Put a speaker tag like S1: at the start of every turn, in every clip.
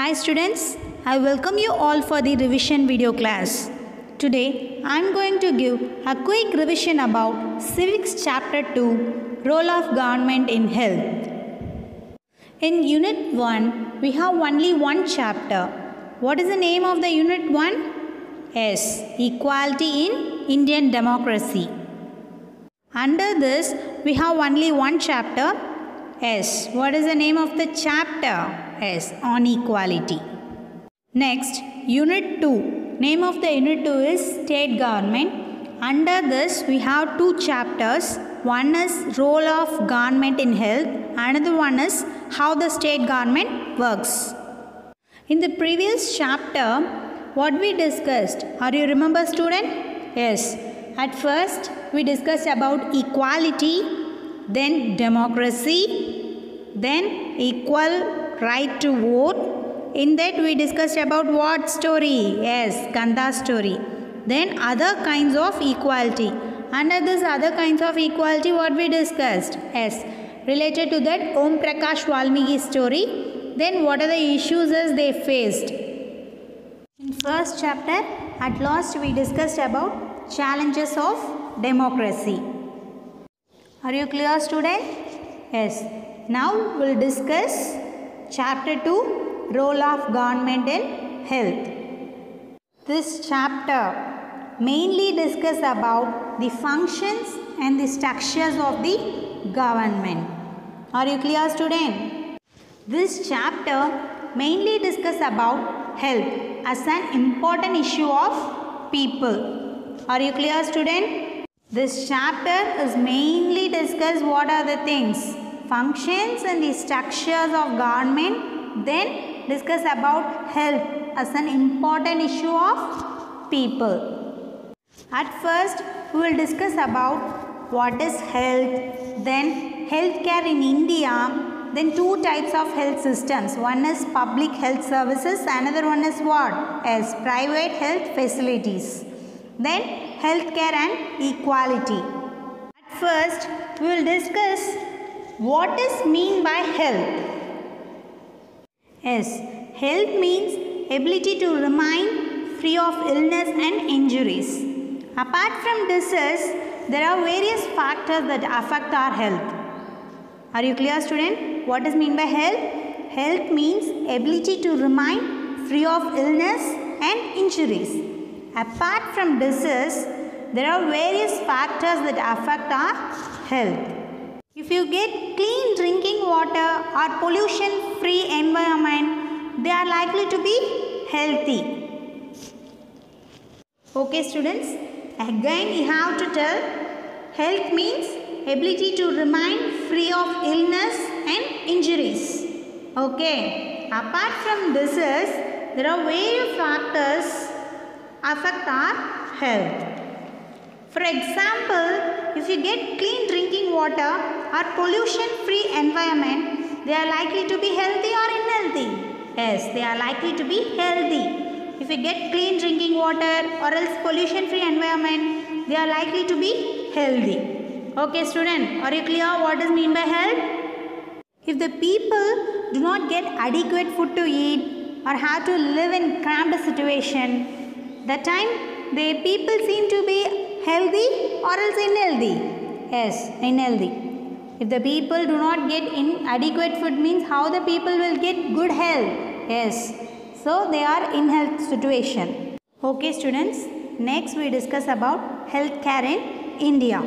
S1: Hi students, I welcome you all for the revision video class. Today I am going to give a quick revision about Civics Chapter 2, Role of Government in Health. In Unit 1, we have only one chapter. What is the name of the Unit 1? Yes, Equality in Indian Democracy. Under this, we have only one chapter. Yes, what is the name of the chapter? Yes, on equality. Next, Unit 2. Name of the Unit 2 is State Government. Under this, we have two chapters. One is Role of Government in Health. Another one is How the State Government Works. In the previous chapter, what we discussed? Are you remember, student? Yes. At first, we discussed about equality, then democracy, then equal right to vote. In that we discussed about what story? Yes, Kanda story. Then other kinds of equality. Under this other kinds of equality, what we discussed? Yes, related to that Om Prakash Valmiki story. Then what are the issues as they faced? In first chapter, at last we discussed about challenges of democracy. Are you clear, student? Yes. Now we'll discuss Chapter 2, Role of Government in Health. This chapter mainly discusses about the functions and the structures of the government. Are you clear, student? This chapter mainly discusses about health as an important issue of people. Are you clear, student? This chapter is mainly discuss what are the things, functions and the structures of government, then discuss about health as an important issue of people. At first, we will discuss about what is health, then healthcare in India, then two types of health systems. One is public health services, another one is what? As private health facilities. Then healthcare and equality. At first, we will discuss what is mean by health. Yes, health means ability to remain free of illness and injuries. Apart from disease, there are various factors that affect our health. Are you clear, student? What is mean by health? Health means ability to remain free of illness and injuries. Apart from disease, there are various factors that affect our health. If you get clean drinking water or pollution-free environment, they are likely to be healthy. Okay, students. Again, you have to tell health means ability to remain free of illness and injuries. Okay. Apart from disease, there are various factors affect our health. For example, if you get clean drinking water or pollution-free environment, they are likely to be healthy or unhealthy? Yes, they are likely to be healthy. If you get clean drinking water or else pollution-free environment, they are likely to be healthy. Okay, student, are you clear what is mean by health? If the people do not get adequate food to eat or have to live in cramped situation, that time the people seem to be healthy or else unhealthy? Yes, unhealthy. If the people do not get inadequate food means how the people will get good health? Yes. So they are in health situation. Okay, students. Next we discuss about healthcare in India.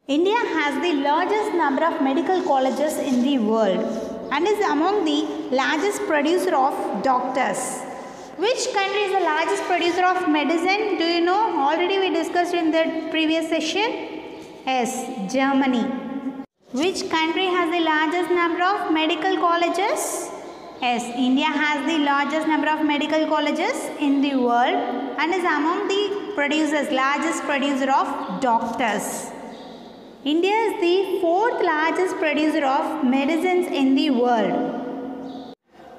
S1: India has the largest number of medical colleges in the world and is among the largest producer of doctors. Which country is the largest producer of medicine? Do you know? Already we discussed in the previous session. Yes, Germany. Which country has the largest number of medical colleges? Yes, India has the largest number of medical colleges in the world and is among the largest producer of doctors. India is the fourth largest producer of medicines in the world.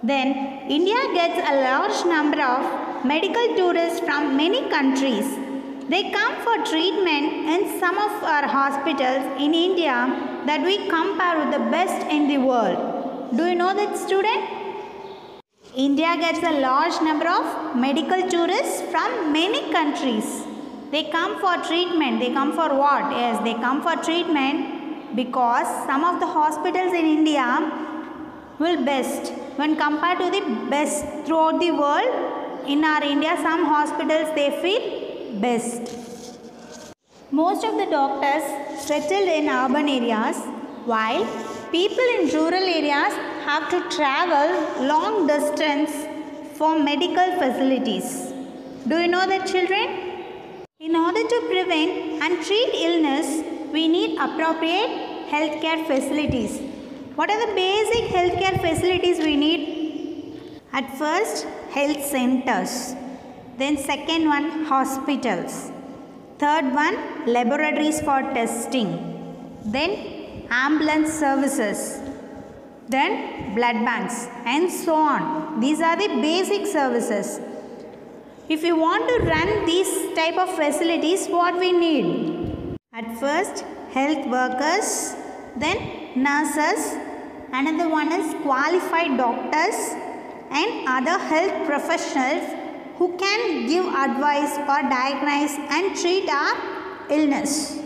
S1: Then, India gets a large number of medical tourists from many countries. They come for treatment in some of our hospitals in India that we compare with the best in the world. Do you know that, student? India gets a large number of medical tourists from many countries. They come for treatment. They come for what? Yes, they come for treatment because some of the hospitals in India will best when compared to the best throughout the world. In our India, some hospitals they feel best. Most of the doctors settled in urban areas, while people in rural areas have to travel long distance for medical facilities. Do you know that, children? In order to prevent and treat illness, we need appropriate healthcare facilities. What are the basic healthcare facilities we need? At first, health centers. Then second one, hospitals. Third one, laboratories for testing. Then ambulance services. Then blood banks and so on. These are the basic services. If you want to run these type of facilities, what we need? At first, health workers, then nurses, another one is qualified doctors and other health professionals who can give advice or diagnose and treat our illness.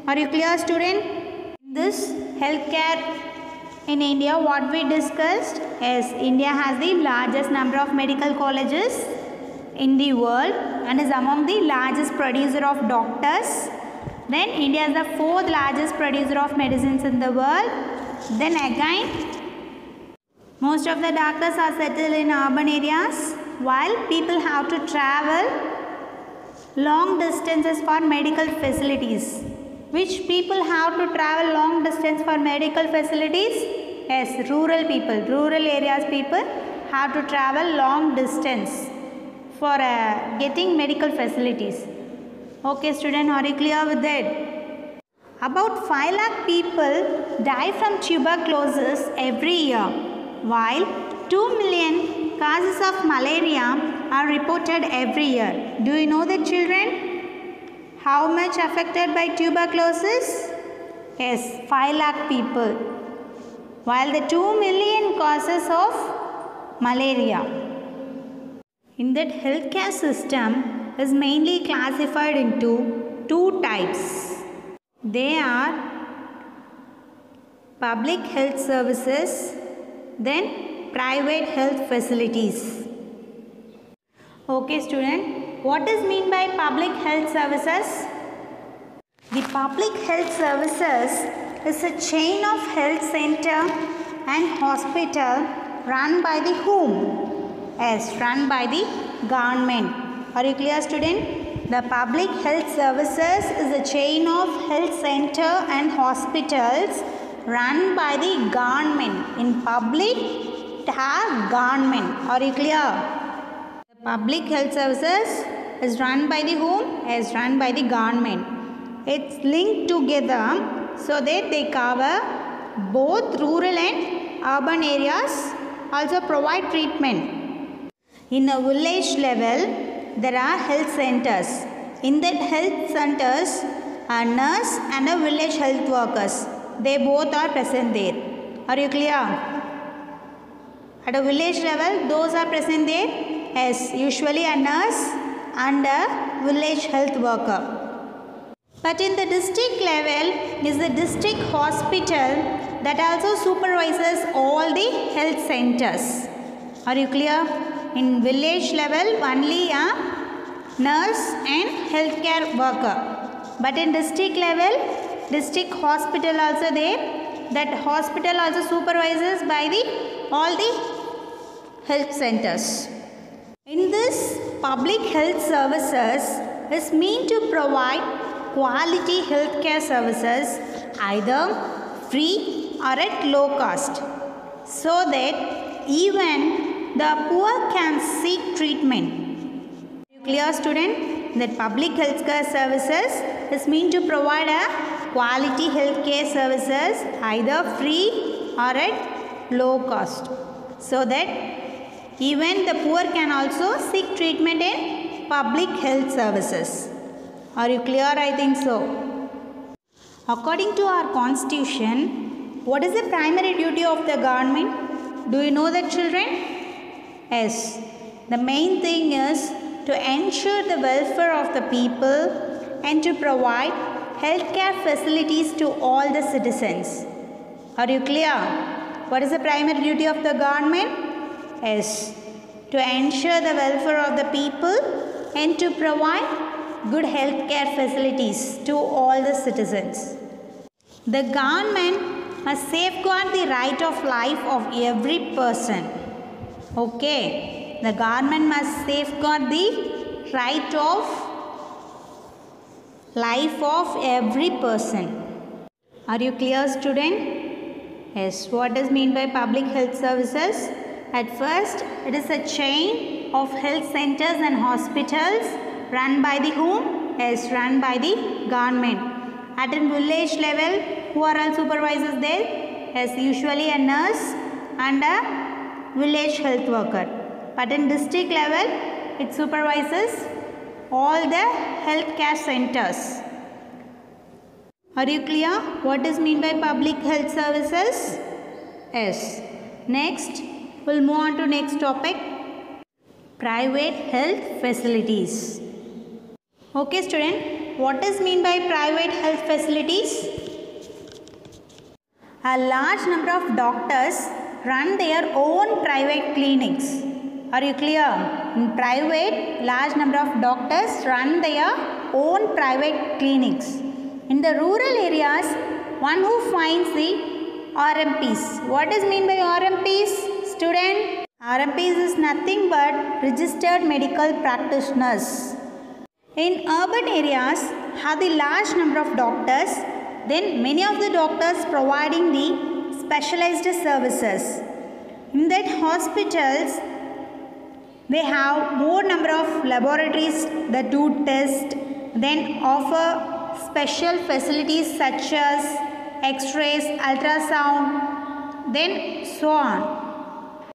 S1: Are you clear, student? This healthcare in India, what we discussed is India has the largest number of medical colleges in the world and is among the largest producer of doctors. Then India is the fourth largest producer of medicines in the world. Then again, most of the doctors are settled in urban areas, while people have to travel long distances for medical facilities. Which people have to travel long distance for medical facilities? Yes, rural people. Rural areas people have to travel long distance for getting medical facilities. Okay, student, are you clear with that? About 5 lakh people die from tuberculosis every year, while 2 million cases of malaria are reported every year. Do you know that, children? How much affected by tuberculosis? Yes, 5 lakh people, while the 2 million causes of malaria. In that, healthcare system is mainly classified into 2 types. They are public health services, then private health facilities. Okay, student, what is mean by public health services? The public health services is a chain of health center and hospital run by the whom? Yes, run by the government. Are you clear, student? The public health services is a chain of health center and hospitals run by the government. In public, it has government. Are you clear? The public health services is run by the whom? Is run by the government. It's linked together so that they cover both rural and urban areas, also provide treatment. In a village level, there are health centers. In that health centers, a nurse and a village health workers, they both are present there. Are you clear? At a village level, those are present there. Yes, usually a nurse and a village health worker. But in the district level is the district hospital that also supervises all the health centers. Are you clear? In village level, only a nurse and healthcare worker. But in district level, district hospital also there. That hospital also supervises by all the health centers. In this, public health services is meant to provide quality healthcare services either free or at low cost, so that even the poor can seek treatment. Are you clear, student? That public healthcare services is meant to provide a quality healthcare services either free or at low cost, so that even the poor can also seek treatment in public health services. Are you clear? I think so. According to our constitution, what is the primary duty of the government? Do you know that, children? Yes, the main thing is to ensure the welfare of the people and to provide healthcare facilities to all the citizens. Are you clear? What is the primary duty of the government? Yes, to ensure the welfare of the people and to provide good healthcare facilities to all the citizens. The government must safeguard the right of life of every person. Okay, the government must safeguard the right of life of every person. Are you clear, student? Yes, what does mean by public health services? At first, it is a chain of health centers and hospitals run by the whom? Yes, run by the government. At a village level, who are all supervisors there? Yes, usually a nurse and a village health worker. But in district level, it supervises all the healthcare centers. Are you clear? What is mean by public health services? Yes. Next, we'll move on to next topic. Private health facilities. Okay, student. What is mean by private health facilities? A large number of doctors run their own private clinics. Are you clear? In private, large number of doctors run their own private clinics. In the rural areas, one who finds the RMPs. What is mean by RMPs, student? RMPs is nothing but registered medical practitioners. In urban areas, have the large number of doctors, then many of the doctors providing the specialized services. In that hospitals, they have more number of laboratories that do test, then offer special facilities such as X-rays, ultrasound, then so on.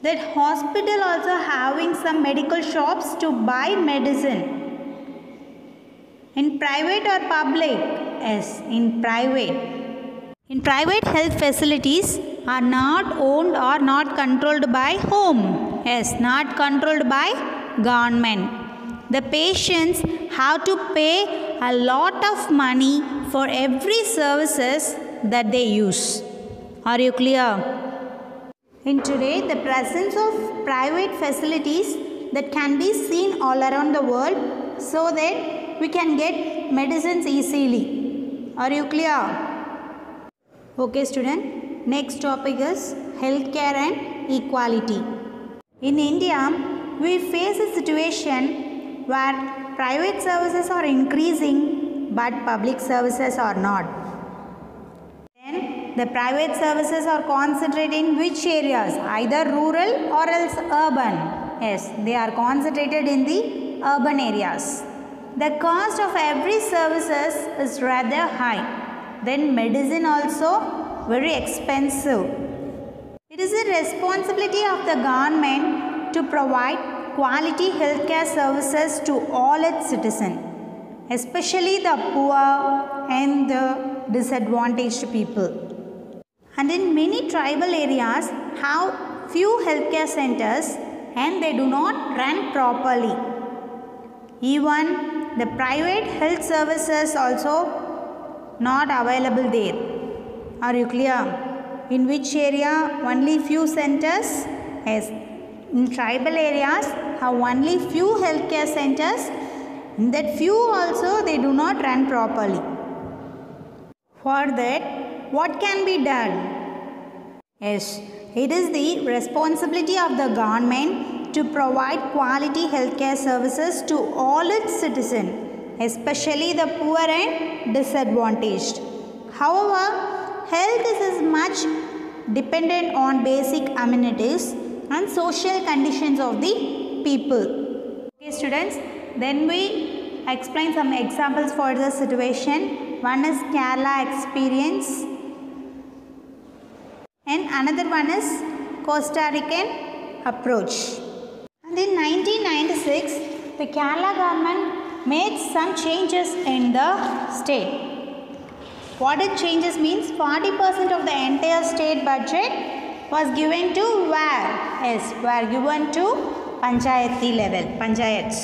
S1: That hospital also having some medical shops to buy medicine. In private or public? Yes, in private. In private, health facilities are not owned or not controlled by whom? Yes, not controlled by government. The patients have to pay a lot of money for every services that they use. Are you clear? In today, the presence of private facilities that can be seen all around the world so that we can get medicines easily. Are you clear? Okay, student. Next topic is healthcare and equality. In India, we face a situation where private services are increasing but public services are not. Then the private services are concentrated in which areas? Either rural or else urban. Yes, they are concentrated in the urban areas. The cost of every services is rather high. Then medicine also very expensive. It is the responsibility of the government to provide quality healthcare services to all its citizens, especially the poor and the disadvantaged people. And in many tribal areas have few healthcare centers and they do not run properly. Even the private health services also not available there. Are you clear? In which area only few centers? Yes. In tribal areas have only few healthcare centers. In that few also they do not run properly. For that, what can be done? Yes, it is the responsibility of the government to provide quality healthcare services to all its citizens, especially the poor and disadvantaged. However, health is as much dependent on basic amenities and social conditions of the people. Okay, students, then we explain some examples for the situation. One is Kerala experience and another one is Costa Rican approach. And in 1996, the Kerala government made some changes in the state. What it changes means 40% of the entire state budget was given to where? Yes, were given to panchayati level, panchayats.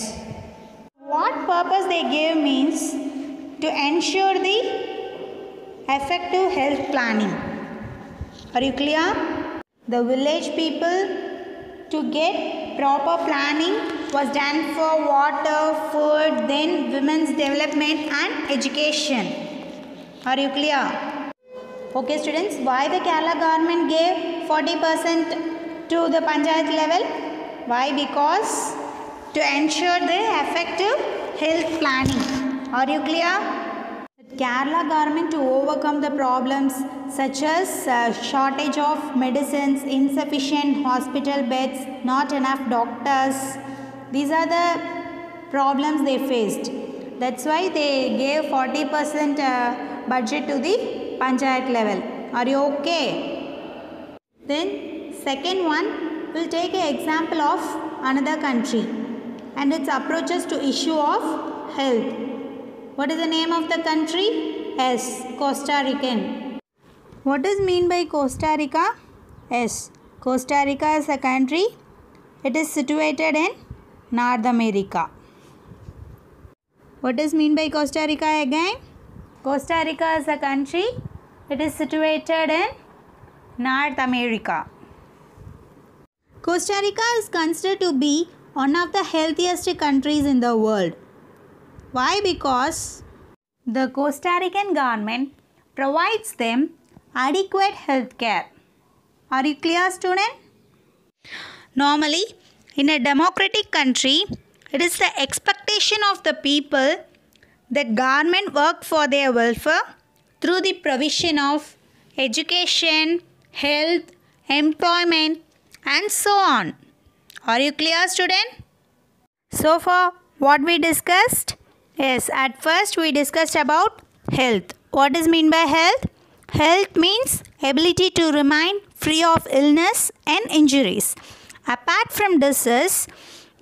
S1: What purpose they gave means to ensure the effective health planning. Are you clear? The village people to get proper planning was done for water, food, then women's development and education. Are you clear? Okay students, why the Kerala government gave 40% to the panchayat level? Why? Because to ensure the effective health planning. Are you clear? Kerala government to overcome the problems such as shortage of medicines, insufficient hospital beds, not enough doctors. These are the problems they faced. That's why they gave 40% budget to the panchayat level. Are you okay? Then second one, we'll take an example of another country and its approaches to issue of health. What is the name of the country? Yes, Costa Rican. What is mean by Costa Rica? Yes, Costa Rica is a country. It is situated in North America. What is mean by Costa Rica again? Costa Rica is a country. It is situated in North America. Costa Rica is considered to be one of the healthiest countries in the world. Why? Because the Costa Rican government provides them adequate health care. Are you clear, student? Normally, in a democratic country, it is the expectation of the people that government work for their welfare through the provision of education, health, employment, and so on. Are you clear, student? So far, what we discussed? Yes, at first we discussed about health. What is mean by health? Health means ability to remain free of illness and injuries. Apart from disease,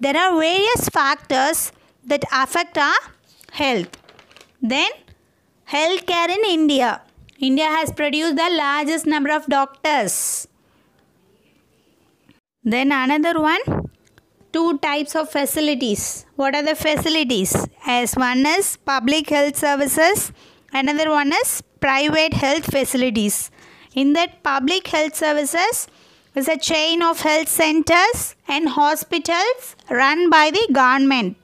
S1: there are various factors that affect our health. Then, healthcare in India. India has produced the largest number of doctors. Then another one, two types of facilities. What are the facilities? As one is public health services, another one is private health facilities. In that public health services is a chain of health centers and hospitals run by the government.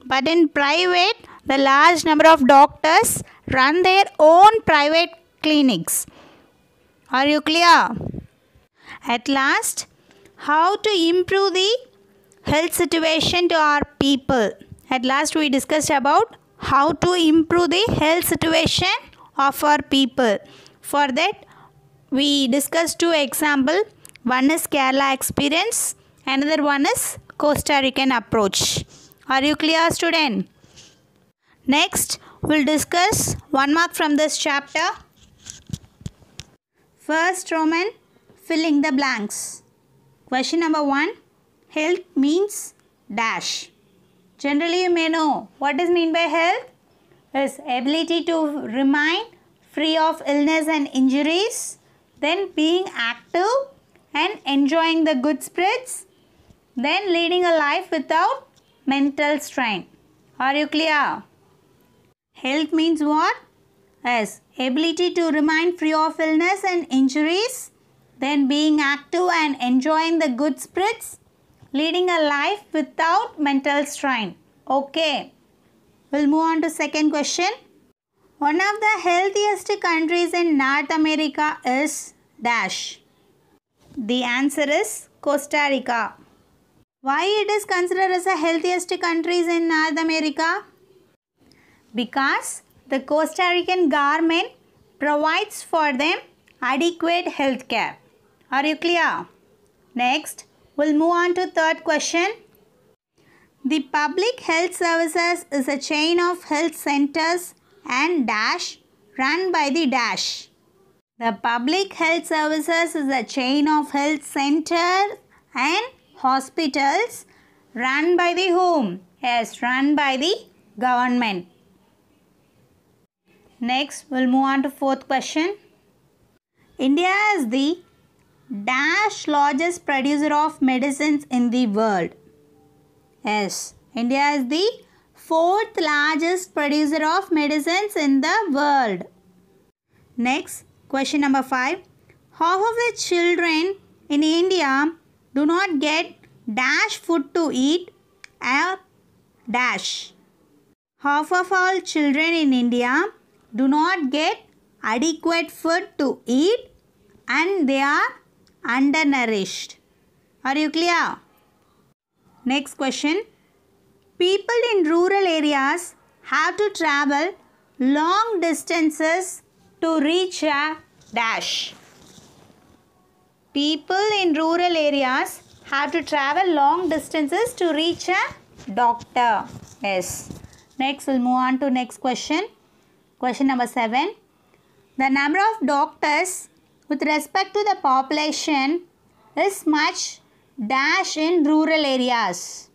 S1: But in private, the large number of doctors run their own private clinics. Are you clear? At last, how to improve the health situation to our people. At last we discussed about how to improve the health situation of our people. For that we discussed two examples. One is Kerala experience, another one is Costa Rican approach. Are you clear, student? Next we'll discuss 1 mark from this chapter. First Roman, filling the blanks. Question number 1. Health means dash. Generally you may know what is mean by health. Is ability to remain free of illness and injuries. Then being active and enjoying the good spirits. Then leading a life without mental strain. Are you clear? Health means what? Yes, ability to remain free of illness and injuries. Then being active and enjoying the good spirits. Leading a life without mental strain. Okay. We'll move on to second question. One of the healthiest countries in North America is dash. The answer is Costa Rica. Why it is considered as the healthiest countries in North America? Because the Costa Rican government provides for them adequate health care. Are you clear? Next, we'll move on to third question. The public health services is a chain of health centers and dash run by the dash. The public health services is a chain of health centers and hospitals run by the whom? Yes, run by the government. Next, we'll move on to fourth question. India is the dash largest producer of medicines in the world? Yes, India is the fourth largest producer of medicines in the world. Next, question number 5. Half of the children in India do not get dash food to eat a dash. Half of all children in India do not get adequate food to eat and they are undernourished. Are you clear? Next question. People in rural areas have to travel long distances to reach a dash. People in rural areas have to travel long distances to reach a doctor. Yes. Next, we'll move on to next question. Question number 7. The number of doctors with respect to the population is much dash in rural areas.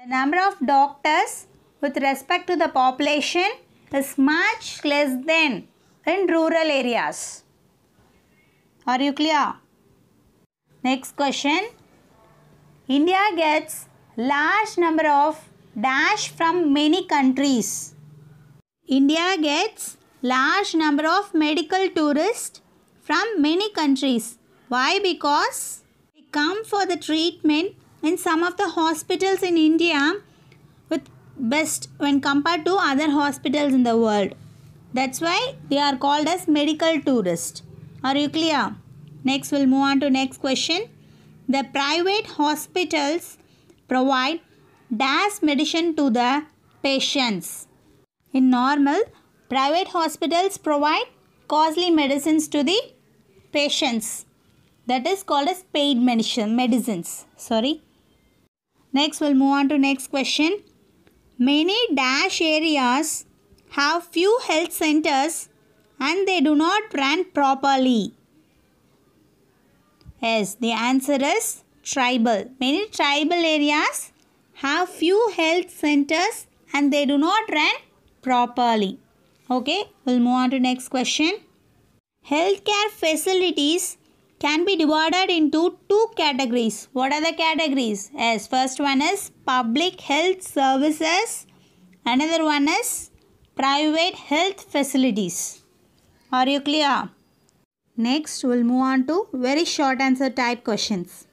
S1: The number of doctors with respect to the population is much less than in rural areas. Are you clear? Next question. India gets large number of dash from many countries. India gets large number of medical tourists from many countries. Why? Because they come for the treatment in some of the hospitals in India with best when compared to other hospitals in the world. That's why they are called as medical tourists. Are you clear? Next, we'll move on to next question. The private hospitals provide dash medicine to the patients. In normal, private hospitals provide costly medicines to the patients. That is called as paid medicines. Next, we'll move on to next question. Many dash areas have few health centers and they do not run properly. Yes, the answer is tribal. Many tribal areas have few health centers and they do not run properly. Okay, we'll move on to next question. Healthcare facilities can be divided into two categories. What are the categories? Yes, first one is public health services. Another one is private health facilities. Are you clear? Next, we'll move on to very short answer type questions.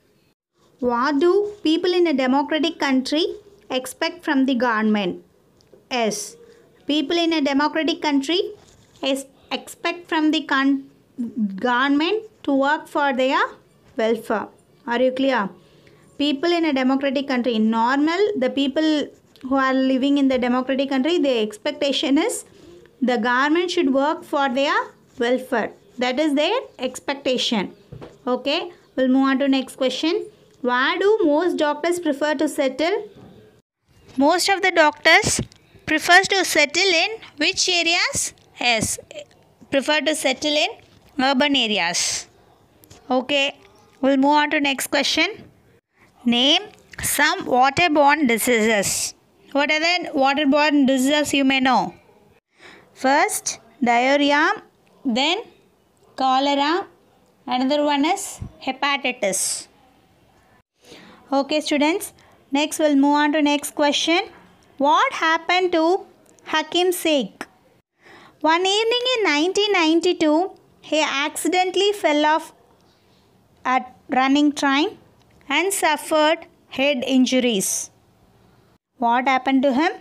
S1: What do people in a democratic country expect from the government? Yes, people in a democratic country expect from the government to work for their welfare. Are you clear? People in a democratic country, in normal, the people who are living in the democratic country, their expectation is the government should work for their welfare. That is their expectation. Okay, we'll move on to next question. Why do most doctors prefer to settle? Most of the doctors prefer to settle in which areas? Yes, prefer to settle in urban areas. Okay, we'll move on to next question. Name some waterborne diseases. What are the waterborne diseases you may know? First, diarrhea, then cholera, another one is hepatitis. Okay students, next we'll move on to next question. What happened to Hakim Sheikh? One evening in 1992, he accidentally fell off a running train and suffered head injuries. What happened to him?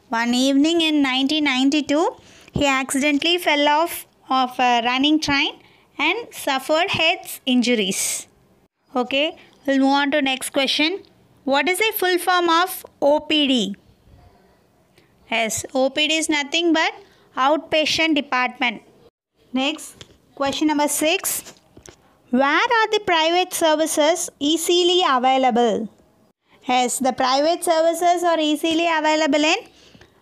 S1: One evening in 1992, he accidentally fell off of a running train and suffered head injuries. Okay, we'll move on to next question. What is the full form of OPD? Yes, OPD is nothing but outpatient department. Next, question number 6. Where are the private services easily available? Yes, the private services are easily available in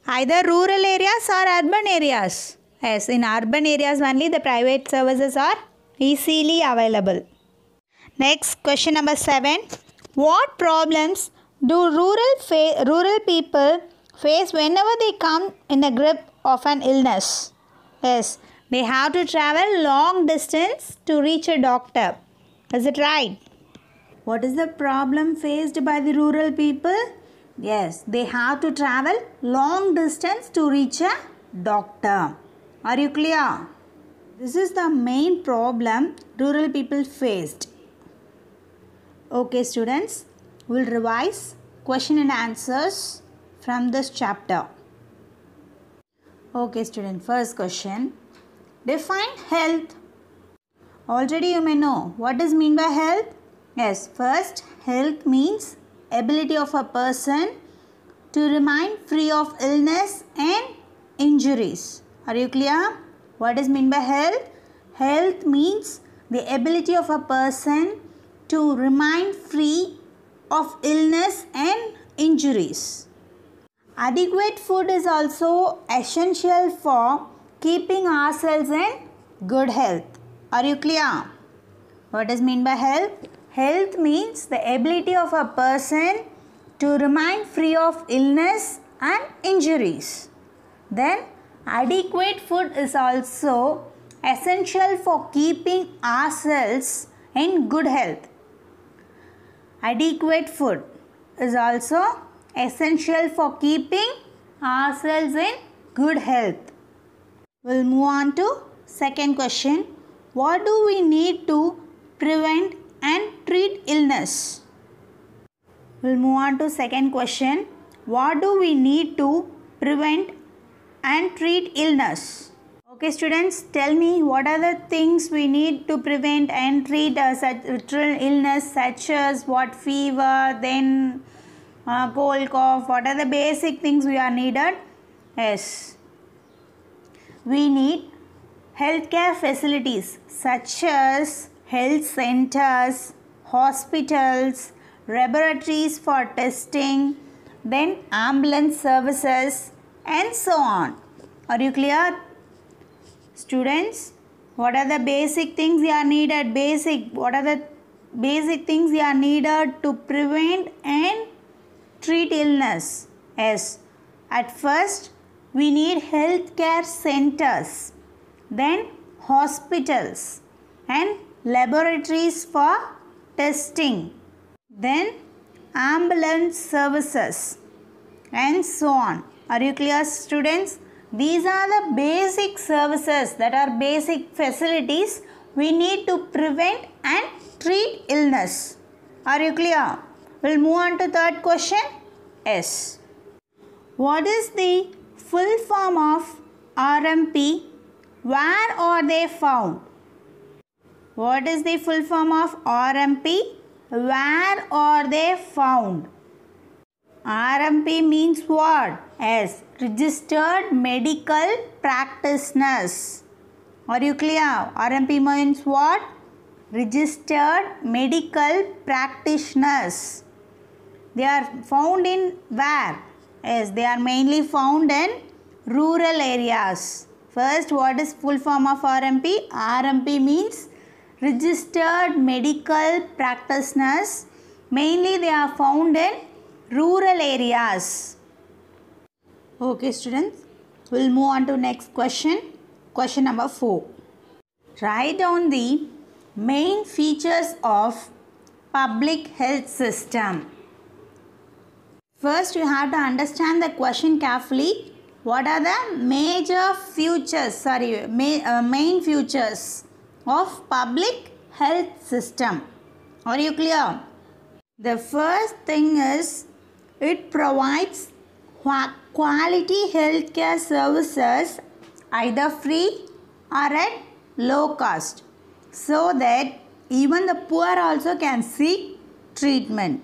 S1: either rural areas or urban areas. Yes, in urban areas only the private services are easily available. Next, question number 7. What problems do rural people face whenever they come in a grip of an illness? Yes, they have to travel long distance to reach a doctor. Is it right? What is the problem faced by the rural people? Yes, they have to travel long distance to reach a doctor. Are you clear? This is the main problem rural people faced. Okay students, we'll revise question and answers from this chapter. Okay student, first question. Define health. Already you may know what is mean by health. Yes, first, health means ability of a person to remain free of illness and injuries. Are you clear? What is mean by health? Health means the ability of a person to remain free of illness and injuries. Adequate food is also essential for keeping ourselves in good health. Are you clear? What is mean by health? Health means the ability of a person to remain free of illness and injuries. Then adequate food is also essential for keeping ourselves in good health. Adequate food is also essential for keeping ourselves in good health. We'll move on to second question. What do we need to prevent and treat illness? We'll move on to second question. What do we need to prevent and treat illness? Okay students, tell me what are the things we need to prevent and treat illness such as what fever, then cold, cough. What are the basic things we are needed? Yes, we need healthcare facilities such as health centers, hospitals, laboratories for testing, then ambulance services and so on. Are you clear? Students, what are the basic things you are needed? What are the basic things you are needed to prevent and treat illness? Yes, at first we need healthcare centers, then hospitals and laboratories for testing, then ambulance services and so on. Are you clear students? These are the basic services, that are basic facilities we need to prevent and treat illness. Are you clear? We'll move on to third question. Yes. What is the full form of RMP? Where are they found? What is the full form of RMP? Where are they found? RMP means what? Yes, registered medical practitioners. Are you clear? RMP means what? Registered medical practitioners. They are found in where? Yes, they are mainly found in rural areas. First, what is full form of RMP? RMP means registered medical practitioners. Mainly they are found in rural areas. Okay students, we'll move on to next question. Question number 4. Write down the main features of public health system. First you have to understand the question carefully. What are the main features of public health system? Are you clear? The first thing is it provides quality healthcare services either free or at low cost, so that even the poor also can seek treatment.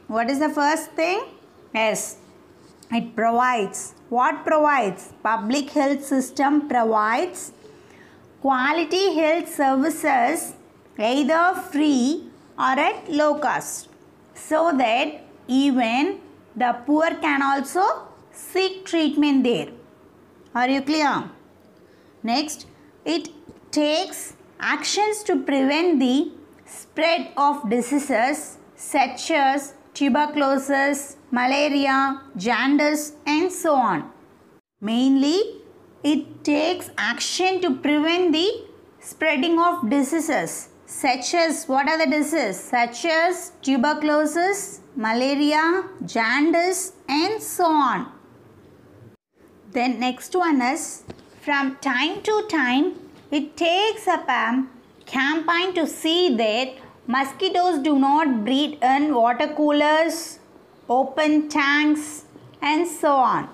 S1: What is the first thing? Yes, it provides. What provides? Public health system provides quality health services either free or at low cost, so that even the poor can also seek treatment there. Are you clear? Next, it takes actions to prevent the spread of diseases such as tuberculosis, malaria, jaundice and so on. Mainly, it takes action to prevent the spreading of diseases such as, what are the diseases? Such as tuberculosis, malaria, jaundice and so on. Then next one is, from time to time, it takes up a campaign to see that mosquitoes do not breed in water coolers, open tanks and so on.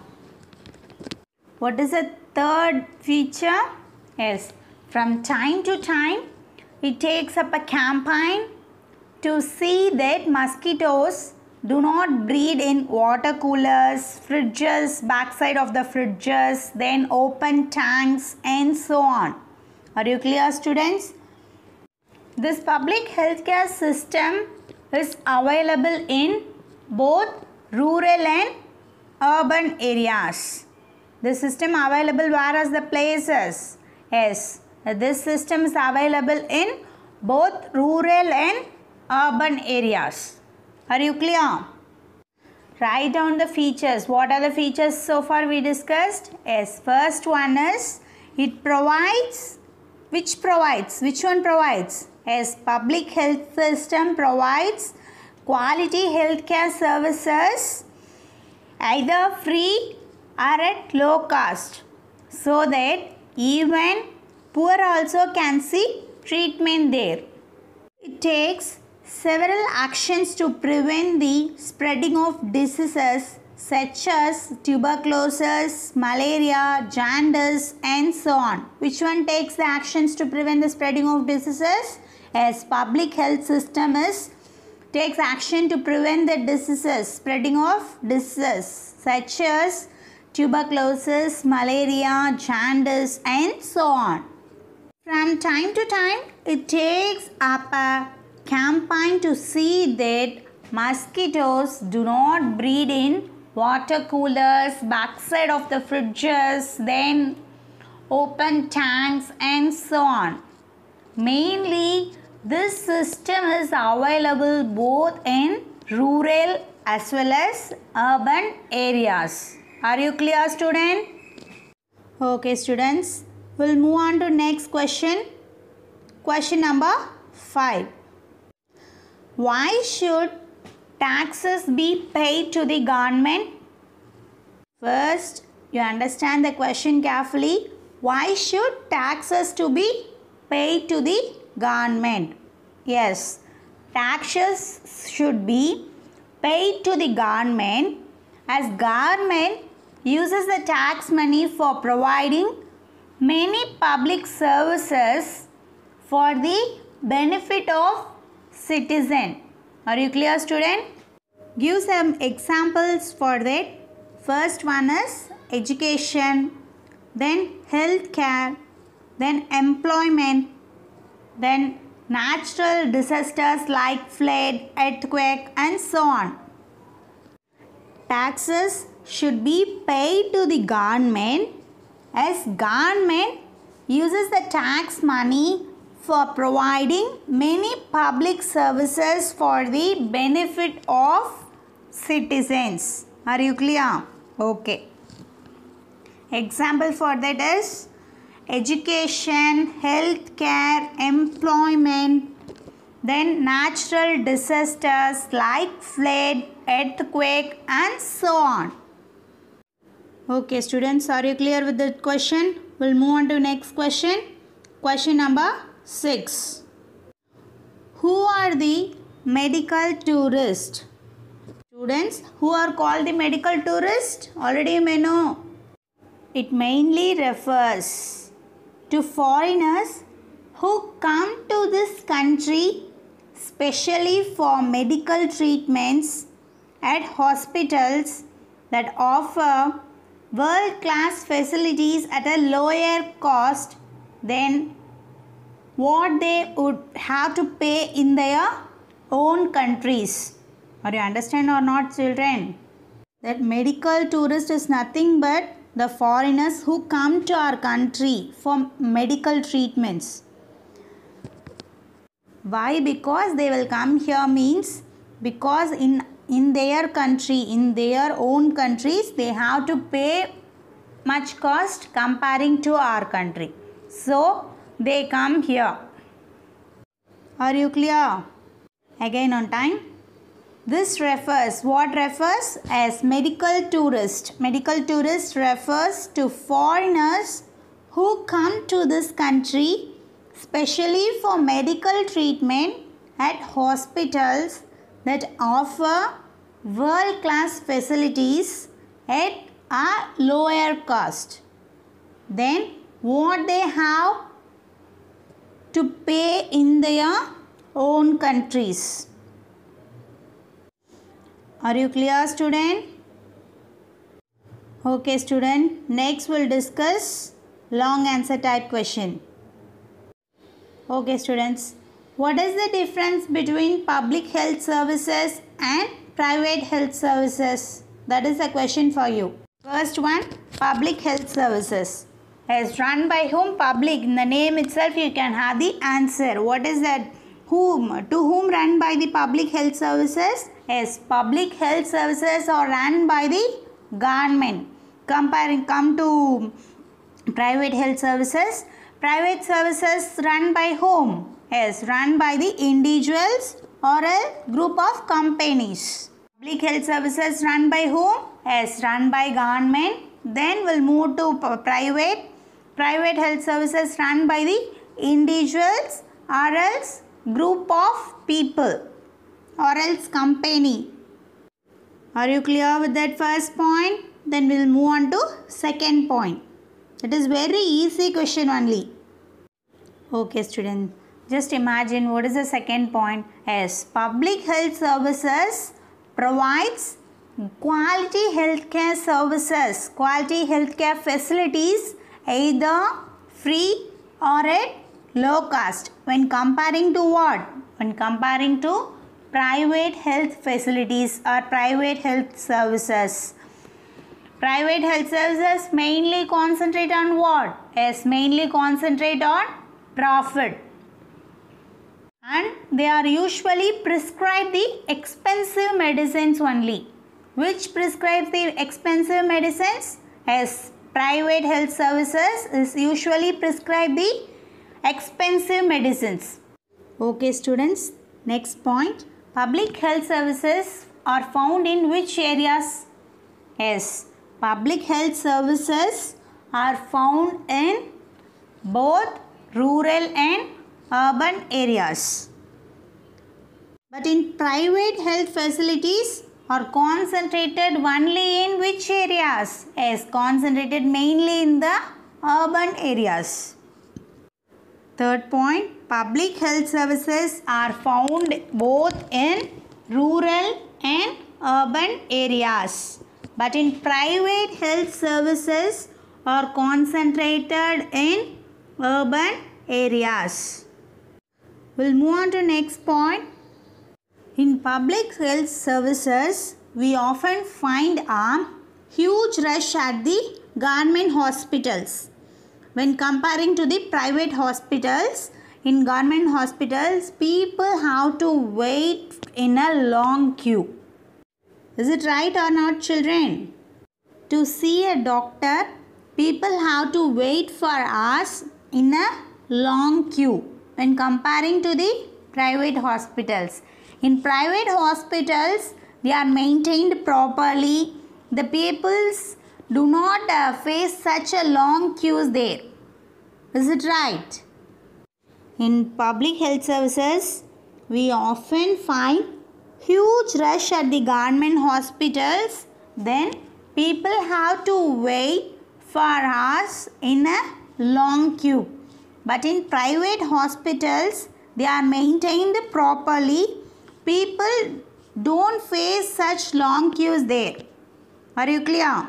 S1: What is the third feature? Yes, from time to time, it takes up a campaign to see that mosquitoes do not breed in water coolers, fridges, backside of the fridges, then open tanks and so on. Are you clear, students? This public healthcare system is available in both rural and urban areas. The system available where are the places? Yes, this system is available in both rural and urban areas. Are you clear? Write down the features. What are the features so far we discussed? Yes, first one is it provides. Which one provides? Yes, public health system provides quality healthcare services either free or at low cost, so that even poor also can see treatment there. It takes several actions to prevent the spreading of diseases such as tuberculosis, malaria, jaundice and so on. Which one takes the actions to prevent the spreading of diseases? As public health system takes action to prevent the diseases, spreading of diseases such as tuberculosis, malaria, jaundice and so on. From time to time, it takes up a campaign to see that mosquitoes do not breed in water coolers, backside of the fridges, then open tanks and so on. Mainly, this system is available both in rural as well as urban areas. Are you clear, student? Okay, students. We'll move on to next question. Question number 5. Why should taxes be paid to the government? First, you understand the question carefully. Why should taxes to be paid to the government? Yes, taxes should be paid to the government, as government uses the tax money for providing many public services for the benefit of citizen. Are you clear, student? Give some examples for that. First one is education, then healthcare, then employment, then natural disasters like flood, earthquake and so on. Taxes should be paid to the government, as government uses the tax money for providing many public services for the benefit of citizens. Are you clear? Okay. Example for that is education, healthcare, employment, then natural disasters like flood, earthquake and so on. Okay, students, are you clear with the question? We'll move on to next question. Question number 6. Who are the medical tourists? Students, who are called the medical tourists? Already you may know. It mainly refers to foreigners who come to this country specially for medical treatments at hospitals that offer world-class facilities at a lower cost than what they would have to pay in their own countries. Are you understand or not, children? That medical tourist is nothing but the foreigners who come to our country for medical treatments. Why? Because they will come here means because in their country, in their own countries, they have to pay much cost comparing to our country. So, they come here. Are you clear? Again on time. This refers, what refers? As medical tourist. Medical tourist refers to foreigners who come to this country specially for medical treatment at hospitals that offer world-class facilities at a lower cost than what they have to pay in their own countries. Are you clear, student? Okay, student. Next we'll discuss long answer type question. Okay, students. What is the difference between public health services and private health services? That is a question for you. First one, public health services. As run by whom? Public. In the name itself you can have the answer. What is that? Whom? To whom run by the public health services? Yes, public health services are run by the government. Come to private health services. Private services run by whom? Yes, run by the individuals or a group of companies. Public health services run by whom? Yes, run by government. Then we'll move to private. Private health services run by the individuals or else group of people or else company. Are you clear with that first point? Then we'll move on to second point. It is very easy question only. Okay, student. Just imagine what is the second point. As public health services provides quality healthcare services, quality healthcare facilities either free or at low cost. When comparing to what? When comparing to private health facilities or private health services. Private health services mainly concentrate on what? Yes, mainly concentrate on profit. And they are usually prescribe the expensive medicines only. Which prescribes the expensive medicines? Yes, private health services is usually prescribe the expensive medicines. Okay, students. Next point. Public health services are found in which areas? Yes, public health services are found in both rural and urban areas. But in private health facilities are concentrated only in which areas? Yes, concentrated mainly in the urban areas. Third point, public health services are found both in rural and urban areas. But in private health services are concentrated in urban areas. We'll move on to next point. In public health services, we often find a huge rush at the government hospitals. When comparing to the private hospitals, in government hospitals, people have to wait in a long queue. Is it right or not, children? To see a doctor, people have to wait for hours in a long queue when comparing to the private hospitals. In private hospitals, they are maintained properly. The peoples do not face such a long queues there. Is it right? In public health services, we often find huge rush at the government hospitals. Then people have to wait for hours in a long queue. But in private hospitals, they are maintained properly. People don't face such long queues there. Are you clear?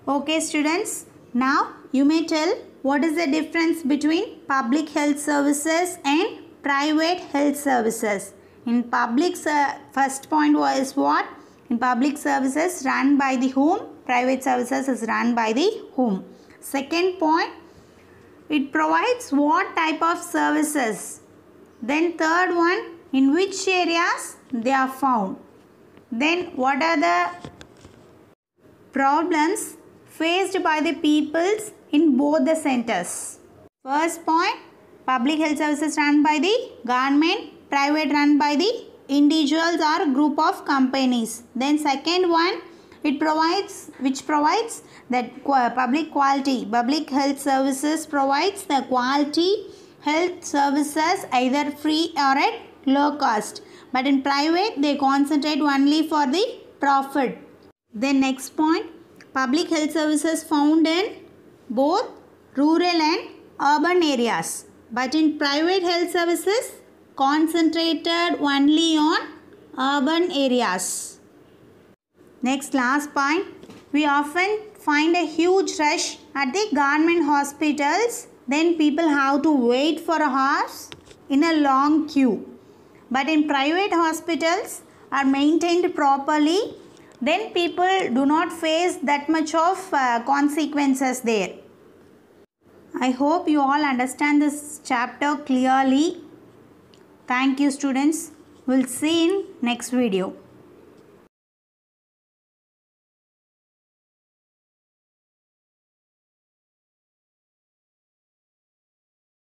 S1: Okay, students. Now you may tell what is the difference between public health services and private health services. In public, first point was what? In public services run by the whom? Private services is run by the whom. Second point, it provides what type of services. Then third one, in which areas they are found. Then what are the problems faced by the peoples in both the centers. First point, public health services run by the government, private run by the individuals or group of companies. Then second one, which provides that public health services provides the quality health services either free or at low cost, but in private they concentrate only for the profit. Then next point, public health services found in both rural and urban areas, but in private health services concentrated only on urban areas. Next, last point, we often find a huge rush at the government hospitals. Then people have to wait for a hours in a long queue. But in private hospitals are maintained properly, then people do not face that much of consequences there. I hope you all understand this chapter clearly. Thank you, students. We'll see in next video.